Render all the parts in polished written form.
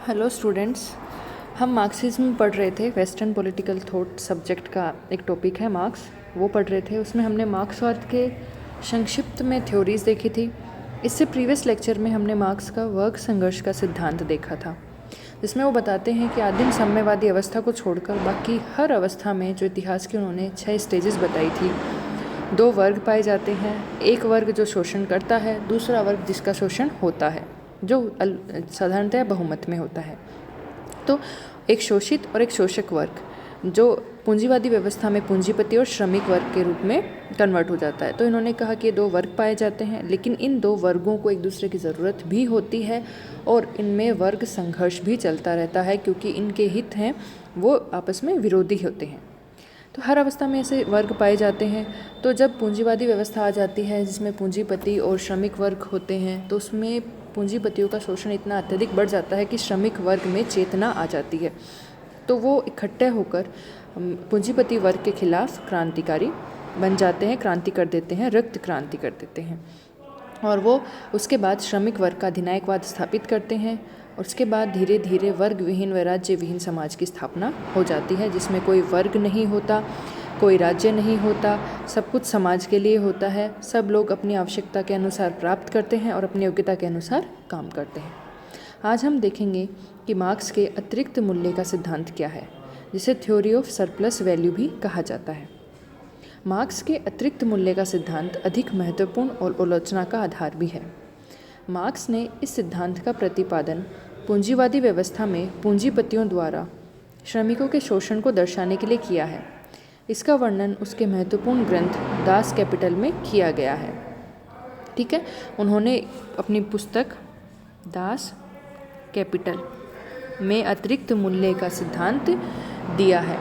Hello students, हम Marxism पढ़ रहे थे। वेस्टर्न पॉलिटिकल थॉट सब्जेक्ट का एक टॉपिक है मार्क्स, वो पढ़ रहे थे। उसमें हमने मार्क्सवाद के संक्षिप्त में थ्योरीज देखी थी। इससे प्रीवियस लेक्चर में हमने मार्क्स का वर्ग संघर्ष का सिद्धांत देखा था, जिसमें वो बताते हैं कि आदिम साम्यवादी अवस्था को छोड़कर बाकी हर अवस्था में जो इतिहास की उन्होंने 6 स्टेजेस बताई थी, 2 वर्ग पाए जाते हैं। एक वर्ग जो शोषण करता है, दूसरा वर्ग जिसका शोषण होता है, जो साधारणतः बहुमत में होता है। तो एक शोषित और एक शोषक वर्ग जो पूंजीवादी व्यवस्था में पूंजीपति और श्रमिक वर्ग के रूप में कन्वर्ट हो जाता है। तो इन्होंने कहा कि ये 2 वर्ग पाए जाते हैं, लेकिन इन 2 वर्गों को एक दूसरे की ज़रूरत भी होती है और इनमें वर्ग संघर्ष भी चलता रहता है, क्योंकि इनके हित हैं वो आपस में विरोधी होते हैं। तो हर अवस्था में ऐसे वर्ग पाए जाते हैं। तो जब पूंजीवादी व्यवस्था आ जाती है जिसमें पूंजीपति और श्रमिक वर्ग होते हैं, तो उसमें पूंजीपतियों का शोषण इतना अत्यधिक बढ़ जाता है कि श्रमिक वर्ग में चेतना आ जाती है। तो वो इकट्ठे होकर पूंजीपति वर्ग के खिलाफ क्रांतिकारी बन जाते हैं, क्रांति कर देते हैं, रक्त क्रांति कर देते हैं। और वो उसके बाद श्रमिक वर्ग का अधिनायकवाद स्थापित करते हैं। और उसके बाद धीरे धीरे वर्ग विहीन व राज्य विहीन समाज की स्थापना हो जाती है, जिसमें कोई वर्ग नहीं होता, कोई राज्य नहीं होता, सब कुछ समाज के लिए होता है। सब लोग अपनी आवश्यकता के अनुसार प्राप्त करते हैं और अपनी योग्यता के अनुसार काम करते हैं। आज हम देखेंगे कि मार्क्स के अतिरिक्त मूल्य का सिद्धांत क्या है, जिसे थ्योरी ऑफ सरप्लस वैल्यू भी कहा जाता है। मार्क्स के अतिरिक्त मूल्य का सिद्धांत अधिक महत्वपूर्ण और आलोचना का आधार भी है। मार्क्स ने इस सिद्धांत का प्रतिपादन पूंजीवादी व्यवस्था में पूंजीपतियों द्वारा श्रमिकों के शोषण को दर्शाने के लिए किया है। इसका वर्णन उसके महत्वपूर्ण ग्रंथ दास कैपिटल में किया गया है। ठीक है, उन्होंने अपनी पुस्तक दास कैपिटल में अतिरिक्त मूल्य का सिद्धांत दिया है।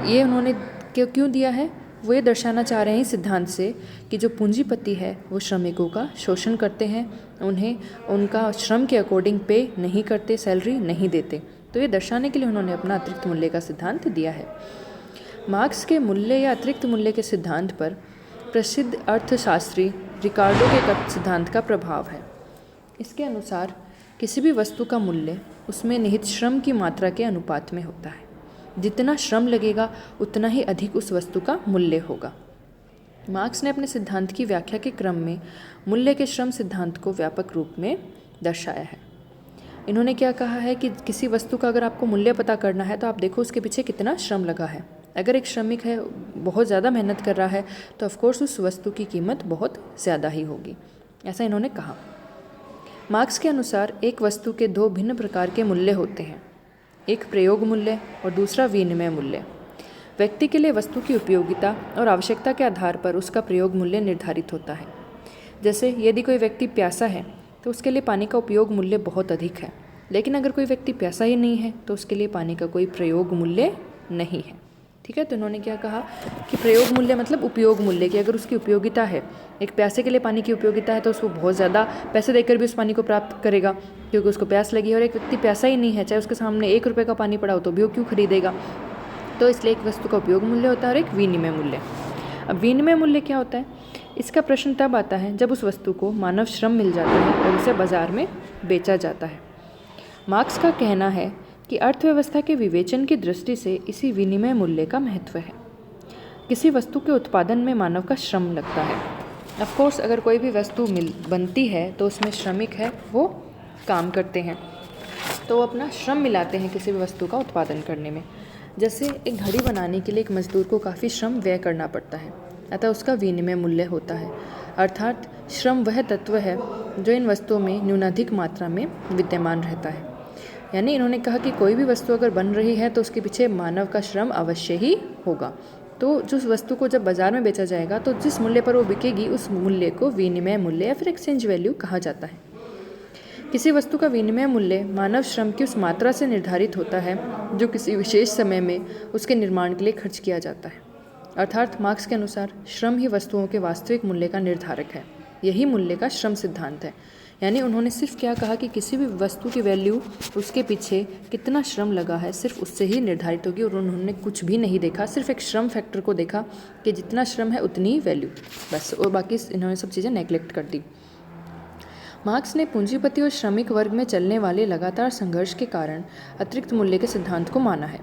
ये उन्होंने क्यों दिया है? वो ये दर्शाना चाह रहे हैं इस सिद्धांत से कि जो पूंजीपति है वो श्रमिकों का शोषण करते हैं, उन्हें उनका श्रम के अकॉर्डिंग पे नहीं करते, सैलरी नहीं देते। तो ये दर्शाने के लिए उन्होंने अपना अतिरिक्त मूल्य का सिद्धांत दिया है। मार्क्स के मूल्य या अतिरिक्त मूल्य के सिद्धांत पर प्रसिद्ध अर्थशास्त्री रिकार्डो के सिद्धांत का प्रभाव है। इसके अनुसार किसी भी वस्तु का मूल्य उसमें निहित श्रम की मात्रा के अनुपात में होता है। जितना श्रम लगेगा उतना ही अधिक उस वस्तु का मूल्य होगा। मार्क्स ने अपने सिद्धांत की व्याख्या के क्रम में मूल्य के श्रम सिद्धांत को व्यापक रूप में दर्शाया है। इन्होंने क्या कहा है कि किसी वस्तु का अगर आपको मूल्य पता करना है तो आप देखो उसके पीछे कितना श्रम लगा है। अगर एक श्रमिक है बहुत ज़्यादा मेहनत कर रहा है तो ऑफकोर्स उस वस्तु की कीमत बहुत ज़्यादा ही होगी, ऐसा इन्होंने कहा। मार्क्स के अनुसार एक वस्तु के 2 भिन्न प्रकार के मूल्य होते हैं, एक प्रयोग मूल्य और दूसरा विनिमय मूल्य। व्यक्ति के लिए वस्तु की उपयोगिता और आवश्यकता के आधार पर उसका प्रयोग मूल्य निर्धारित होता है। जैसे यदि कोई व्यक्ति प्यासा है तो उसके लिए पानी का उपयोग मूल्य बहुत अधिक है, लेकिन अगर कोई व्यक्ति प्यासा ही नहीं है तो उसके लिए पानी का कोई प्रयोग मूल्य नहीं है। ठीक है, तो उन्होंने क्या कहा कि प्रयोग मूल्य मतलब उपयोग मूल्य, की अगर उसकी उपयोगिता है, एक प्यासे के लिए पानी की उपयोगिता है तो उसको बहुत ज़्यादा पैसे देकर भी उस पानी को प्राप्त करेगा क्योंकि उसको प्यास लगी। और एक व्यक्ति प्यासा ही नहीं है, चाहे उसके सामने 1 रुपये का पानी पड़ा हो तो भी वो क्यों खरीदेगा। तो इसलिए एक वस्तु का उपयोग मूल्य होता है और एक विनिमय मूल्य। अब विनिमय मूल्य क्या होता है? इसका प्रश्न तब आता है जब उस वस्तु को मानव श्रम मिल जाता है और उसे बाजार में बेचा जाता है। मार्क्स का कहना है कि अर्थव्यवस्था के विवेचन की दृष्टि से इसी विनिमय मूल्य का महत्व है। किसी वस्तु के उत्पादन में मानव का श्रम लगता है। ऑफ कोर्स अगर कोई भी वस्तु बनती है तो उसमें श्रमिक है वो काम करते हैं, तो वो अपना श्रम मिलाते हैं किसी भी वस्तु का उत्पादन करने में। जैसे एक घड़ी बनाने के लिए एक मजदूर को काफ़ी श्रम व्यय करना पड़ता है, अतः उसका विनिमय मूल्य होता है। अर्थात श्रम वह तत्व है जो इन वस्तुओं में न्यूनाधिक मात्रा में विद्यमान रहता है। यानी इन्होंने कहा कि कोई भी वस्तु अगर बन रही है तो उसके पीछे मानव का श्रम अवश्य ही होगा। तो जिस वस्तु को जब बाजार में बेचा जाएगा तो जिस मूल्य पर वो बिकेगी उस मूल्य को विनिमय मूल्य या फिर एक्सचेंज वैल्यू कहा जाता है। किसी वस्तु का विनिमय मूल्य मानव श्रम की उस मात्रा से निर्धारित होता है जो किसी विशेष समय में उसके निर्माण के लिए खर्च किया जाता है। अर्थात मार्क्स के अनुसार श्रम ही वस्तुओं के वास्तविक मूल्य का निर्धारक है। यही मूल्य का श्रम सिद्धांत है। यानी उन्होंने सिर्फ क्या कहा कि किसी भी वस्तु की वैल्यू उसके पीछे कितना श्रम लगा है सिर्फ उससे ही निर्धारित होगी। और उन्होंने कुछ भी नहीं देखा, सिर्फ एक श्रम फैक्टर को देखा कि जितना श्रम है उतनी ही वैल्यू, बस। और बाकी इन्होंने सब चीज़ें नेगलेक्ट कर दी। मार्क्स ने पूंजीपति और श्रमिक वर्ग में चलने वाले लगातार संघर्ष के कारण अतिरिक्त मूल्य के सिद्धांत को माना है।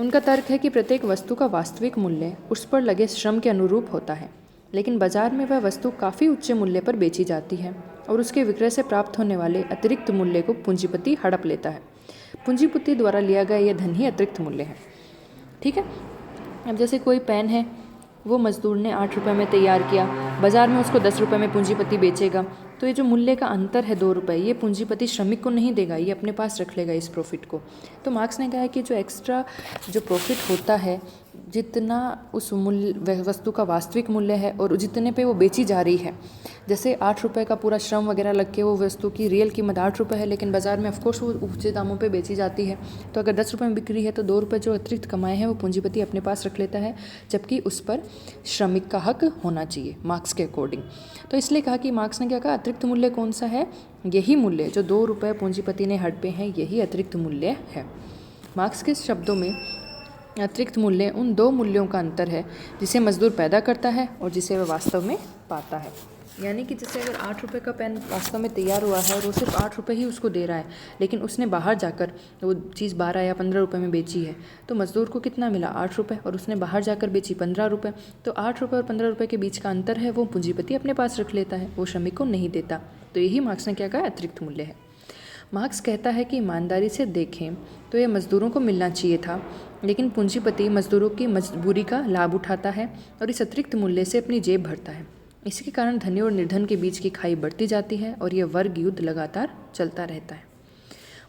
उनका तर्क है कि प्रत्येक वस्तु का वास्तविक मूल्य उस पर लगे श्रम के अनुरूप होता है, लेकिन बाजार में वह वस्तु काफ़ी उच्च मूल्य पर बेची जाती है और उसके विक्रय से प्राप्त होने वाले अतिरिक्त मूल्य को पूंजीपति हड़प लेता है। पूंजीपति द्वारा लिया गया यह धन ही अतिरिक्त मूल्य है। ठीक है। अब जैसे कोई पेन है, वो मजदूर ने 8 रुपये में तैयार किया, बाज़ार में उसको 10 रुपये में पूंजीपति बेचेगा, तो ये जो मूल्य का अंतर है 2 रुपये, ये पूंजीपति श्रमिक को नहीं देगा, ये अपने पास रख लेगा इस प्रॉफिट को। तो मार्क्स ने कहा है कि जो एक्स्ट्रा जो प्रॉफिट होता है, जितना उस मूल्य वस्तु का वास्तविक मूल्य है और जितने पे वो बेची जा रही है, जैसे 8 रुपये का पूरा श्रम वगैरह लग के वो वस्तु की रियल कीमत 8 रुपये है, लेकिन बाज़ार में ऑफकोर्स वो ऊँचे दामों पे बेची जाती है। तो अगर 10 रुपये में बिक्री है तो 2 रुपये जो अतिरिक्त कमाए हैं वो पूंजीपति अपने पास रख लेता है, जबकि उस पर श्रमिक का हक होना चाहिए मार्क्स के अकॉर्डिंग। तो इसलिए कहा कि मार्क्स ने क्या कहा, अतिरिक्त मूल्य कौन सा है, यही मूल्य जो 2 रुपये पूंजीपति ने हड़पे हैं, यही अतिरिक्त मूल्य है। मार्क्स के शब्दों में अतिरिक्त मूल्य उन 2 मूल्यों का अंतर है जिसे मजदूर पैदा करता है और जिसे वह वास्तव में पाता है। यानी कि जैसे अगर 8 रुपये का पेन वास्तव में तैयार हुआ है और वो सिर्फ 8 रुपये ही उसको दे रहा है, लेकिन उसने बाहर जाकर वो चीज़ 12 या 15 रुपये में बेची है, तो मज़दूर को कितना मिला, 8 रुपये, और उसने बाहर जाकर बेची 15 रुपये। तो 8 रुपये और 15 रुपये के बीच का अंतर है वो पूंजीपति अपने पास रख लेता है, वो श्रमिक को नहीं देता। तो यही मार्क्स ने क्या कहा, अतिरिक्त मूल्य है। मार्क्स कहता है कि ईमानदारी से देखें तो यह मज़दूरों को मिलना चाहिए था, लेकिन पूंजीपति मज़दूरों की मजबूरी का लाभ उठाता है और इस अतिरिक्त मूल्य से अपनी जेब भरता है। इसके कारण धनी और निर्धन के बीच की खाई बढ़ती जाती है और यह वर्ग युद्ध लगातार चलता रहता है।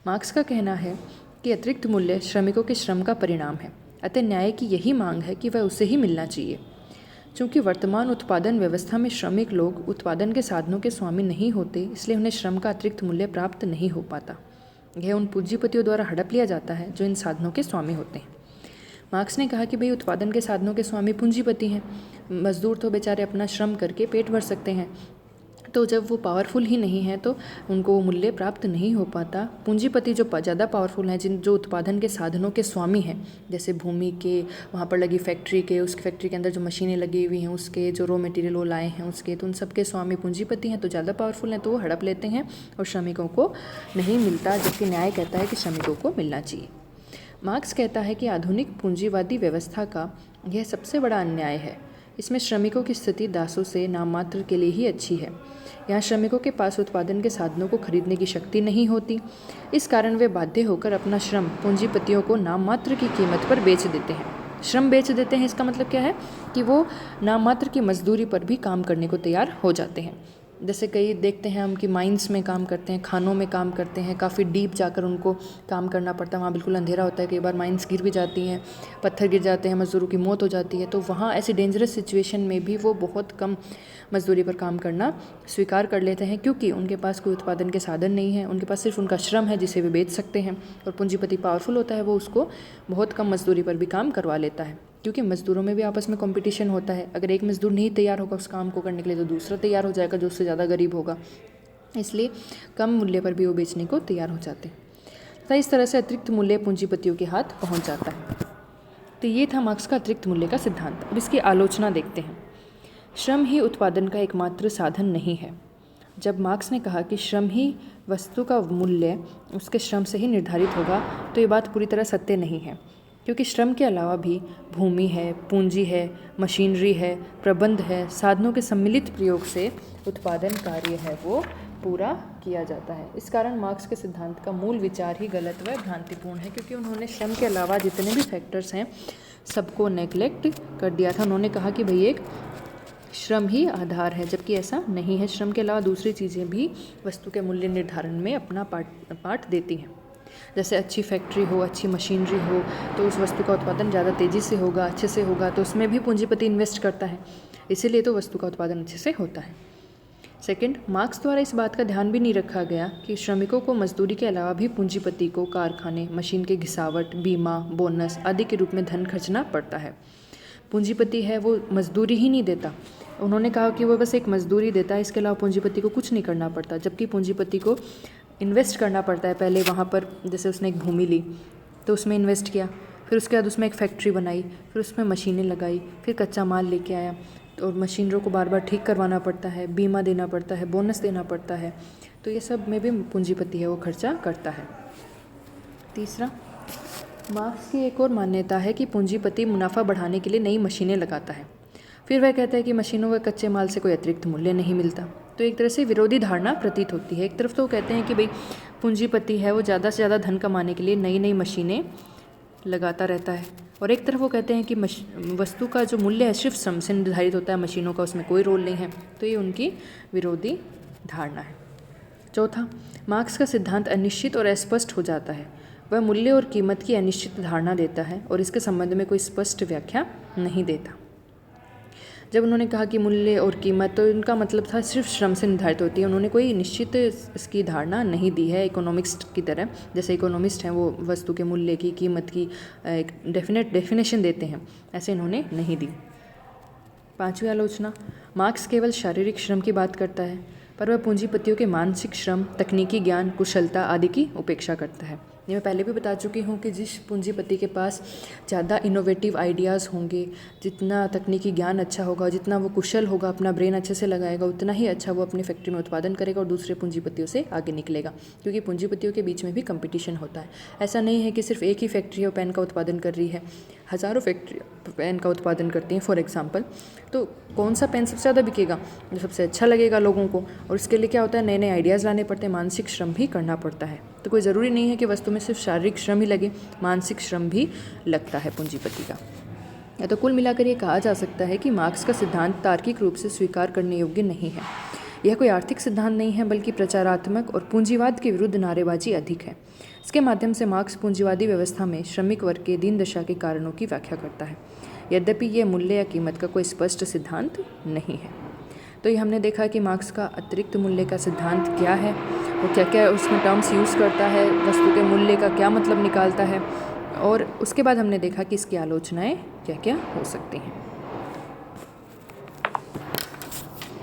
मार्क्स का कहना है कि अतिरिक्त मूल्य श्रमिकों के श्रम का परिणाम है, अतः न्याय की यही मांग है कि वह उसे ही मिलना चाहिए। चूँकि वर्तमान उत्पादन व्यवस्था में श्रमिक लोग उत्पादन के साधनों के स्वामी नहीं होते, इसलिए उन्हें श्रम का अतिरिक्त मूल्य प्राप्त नहीं हो पाता। यह उन पूंजीपतियों द्वारा हड़प लिया जाता है जो इन साधनों के स्वामी होते हैं। मार्क्स ने कहा कि भाई उत्पादन के साधनों के स्वामी पूंजीपति हैं, मजदूर तो बेचारे अपना श्रम करके पेट भर सकते हैं, तो जब वो पावरफुल ही नहीं है तो उनको वो मूल्य प्राप्त नहीं हो पाता। पूंजीपति जो ज़्यादा पावरफुल हैं, जो उत्पादन के साधनों के स्वामी हैं, जैसे भूमि के, वहाँ पर लगी फैक्ट्री के, उस फैक्ट्री के अंदर जो मशीनें लगी हुई हैं उसके, जो रॉ मटेरियल वो लाए हैं उसके, तो उन सब के स्वामी पूंजीपति हैं, तो ज़्यादा पावरफुल हैं, तो वो हड़प लेते हैं और श्रमिकों को नहीं मिलता, जबकि न्याय कहता है कि श्रमिकों को मिलना चाहिए। मार्क्स कहता है कि आधुनिक पूंजीवादी व्यवस्था का यह सबसे बड़ा अन्याय है। इसमें श्रमिकों की स्थिति दासों से नाम मात्र के लिए ही अच्छी है। यहाँ श्रमिकों के पास उत्पादन के साधनों को खरीदने की शक्ति नहीं होती, इस कारण वे बाध्य होकर अपना श्रम पूंजीपतियों को नाम मात्र की कीमत पर बेच देते हैं। श्रम बेच देते हैं, इसका मतलब क्या है कि वो नाम मात्र की मजदूरी पर भी काम करने को तैयार हो जाते हैं। जैसे कई देखते हैं हम कि माइंस में काम करते हैं, खानों में काम करते हैं, काफ़ी डीप जाकर उनको काम करना पड़ता है, वहाँ बिल्कुल अंधेरा होता है, कई बार माइंस गिर भी जाती हैं, पत्थर गिर जाते हैं, मज़दूरों की मौत हो जाती है। तो वहाँ ऐसी डेंजरस सिचुएशन में भी वो बहुत कम मजदूरी पर काम करना स्वीकार कर लेते हैं, क्योंकि उनके पास कोई उत्पादन के साधन नहीं है, उनके पास सिर्फ उनका श्रम है जिसे वे बेच सकते हैं। और पूंजीपति पावरफुल होता है, वो उसको बहुत कम मजदूरी पर भी काम करवा लेता है, क्योंकि मज़दूरों में भी आपस में कंपटीशन होता है। अगर एक मज़दूर नहीं तैयार होगा उस काम को करने के लिए, तो दूसरा तैयार हो जाएगा जो उससे ज़्यादा गरीब होगा, इसलिए कम मूल्य पर भी वो बेचने को तैयार हो जाते हैं। तो इस तरह से अतिरिक्त मूल्य पूंजीपतियों के हाथ पहुंच जाता है। तो ये था मार्क्स का अतिरिक्त मूल्य का सिद्धांत। अब इसकी आलोचना देखते हैं। श्रम ही उत्पादन का एकमात्र साधन नहीं है। जब मार्क्स ने कहा कि श्रम ही वस्तु का मूल्य उसके श्रम से ही निर्धारित होगा, तो ये बात पूरी तरह सत्य नहीं है, क्योंकि श्रम के अलावा भी भूमि है, पूंजी है, मशीनरी है, प्रबंध है, साधनों के सम्मिलित प्रयोग से उत्पादन कार्य है वो पूरा किया जाता है। इस कारण मार्क्स के सिद्धांत का मूल विचार ही गलत व भ्रांतिपूर्ण है, क्योंकि उन्होंने श्रम के अलावा जितने भी फैक्टर्स हैं सबको नेग्लेक्ट कर दिया था। उन्होंने कहा कि भाई एक श्रम ही आधार है, जबकि ऐसा नहीं है। श्रम के अलावा दूसरी चीज़ें भी वस्तु के मूल्य निर्धारण में अपना पार्ट देती हैं। जैसे अच्छी फैक्ट्री हो, अच्छी मशीनरी हो, तो उस वस्तु का उत्पादन ज़्यादा तेज़ी से होगा, अच्छे से होगा, तो उसमें भी पूंजीपति इन्वेस्ट करता है, इसीलिए तो वस्तु का उत्पादन अच्छे से होता है। सेकंड, मार्क्स द्वारा इस बात का ध्यान भी नहीं रखा गया कि श्रमिकों को मजदूरी के अलावा भी पूंजीपति को कारखाने, मशीन के घिसावट, बीमा, बोनस आदि के रूप में धन खर्चना पड़ता है। पूंजीपति है वो मजदूरी ही नहीं देता, उन्होंने कहा कि वो बस एक मजदूरी देता है, इसके अलावा पूंजीपति को कुछ नहीं करना पड़ता, जबकि पूंजीपति को इन्वेस्ट करना पड़ता है। पहले वहाँ पर जैसे उसने एक भूमि ली तो उसमें इन्वेस्ट किया, फिर उसके बाद उसमें एक फैक्ट्री बनाई, फिर उसमें मशीनें लगाई, फिर कच्चा माल लेके आया, और मशीनरों को बार बार ठीक करवाना पड़ता है, बीमा देना पड़ता है, बोनस देना पड़ता है, तो ये सब में भी पूंजीपति है वो खर्चा करता है। तीसरा, मार्क्स की एक और मान्यता है कि पूंजीपति मुनाफा बढ़ाने के लिए नई मशीनें लगाता है। फिर वह कहता है कि मशीनों व कच्चे माल से कोई अतिरिक्त मूल्य नहीं मिलता। तो एक तरह से विरोधी धारणा प्रतीत होती है। एक तरफ तो वो कहते हैं कि भाई पूंजीपति है वो ज़्यादा से ज़्यादा धन कमाने के लिए नई नई मशीनें लगाता रहता है, और एक तरफ वो कहते हैं कि वस्तु का जो मूल्य है सिर्फ श्रम से निर्धारित होता है, मशीनों का उसमें कोई रोल नहीं है। तो ये उनकी विरोधी धारणा है। चौथा, मार्क्स का सिद्धांत अनिश्चित और अस्पष्ट हो जाता है। वह मूल्य और कीमत की अनिश्चित धारणा देता है और इसके संबंध में कोई स्पष्ट व्याख्या नहीं देता। जब उन्होंने कहा कि मूल्य और कीमत, तो उनका मतलब था सिर्फ श्रम से निर्धारित होती है। उन्होंने कोई निश्चित इसकी धारणा नहीं दी है इकोनॉमिक्स की तरह। जैसे इकोनॉमिस्ट हैं वो वस्तु के मूल्य की, कीमत की एक डेफिनेशन देते हैं, ऐसे इन्होंने नहीं दी। पांचवी आलोचना, मार्क्स केवल शारीरिक श्रम की बात करता है, पर वह पूंजीपतियों के मानसिक श्रम, तकनीकी ज्ञान, कुशलता आदि की उपेक्षा करता है। ये मैं पहले भी बता चुकी हूँ कि जिस पूंजीपति के पास ज़्यादा इनोवेटिव आइडियाज़ होंगे, जितना तकनीकी ज्ञान अच्छा होगा, जितना वो कुशल होगा, अपना ब्रेन अच्छे से लगाएगा, उतना ही अच्छा वो अपनी फैक्ट्री में उत्पादन करेगा और दूसरे पूंजीपतियों से आगे निकलेगा। क्योंकि पूंजीपतियों के बीच में भी कंपटीशन होता है। ऐसा नहीं है कि सिर्फ एक ही फैक्ट्री है पेन का उत्पादन कर रही है, हज़ारों फैक्ट्री पेन का उत्पादन करती हैं फॉर एग्जांपल। तो कौन सा पेन सबसे ज़्यादा बिकेगा, जो सबसे अच्छा लगेगा लोगों को, और इसके लिए क्या होता है, नए नए आइडियाज़ लाने पड़ते हैं, मानसिक श्रम भी करना पड़ता है। तो कोई ज़रूरी नहीं है कि वस्तु में सिर्फ शारीरिक श्रम ही लगे, मानसिक श्रम भी लगता है पूंजीपति का। या तो कुल मिलाकर ये कहा जा सकता है कि मार्क्स का सिद्धांत तार्किक रूप से स्वीकार करने योग्य नहीं है। यह कोई आर्थिक सिद्धांत नहीं है, बल्कि प्रचारात्मक और पूंजीवाद के विरुद्ध नारेबाजी अधिक है। इसके माध्यम से मार्क्स पूंजीवादी व्यवस्था में श्रमिक वर्ग के दीन दशा के कारणों की व्याख्या करता है। यद्यपि यह मूल्य या कीमत का कोई स्पष्ट सिद्धांत नहीं है। तो ये हमने देखा कि मार्क्स का अतिरिक्त मूल्य का सिद्धांत क्या है, वो क्या क्या उसमें टर्म्स यूज़ करता है, वस्तु के मूल्य का क्या मतलब निकालता है, और उसके बाद हमने देखा कि इसकी आलोचनाएँ क्या क्या हो सकती हैं।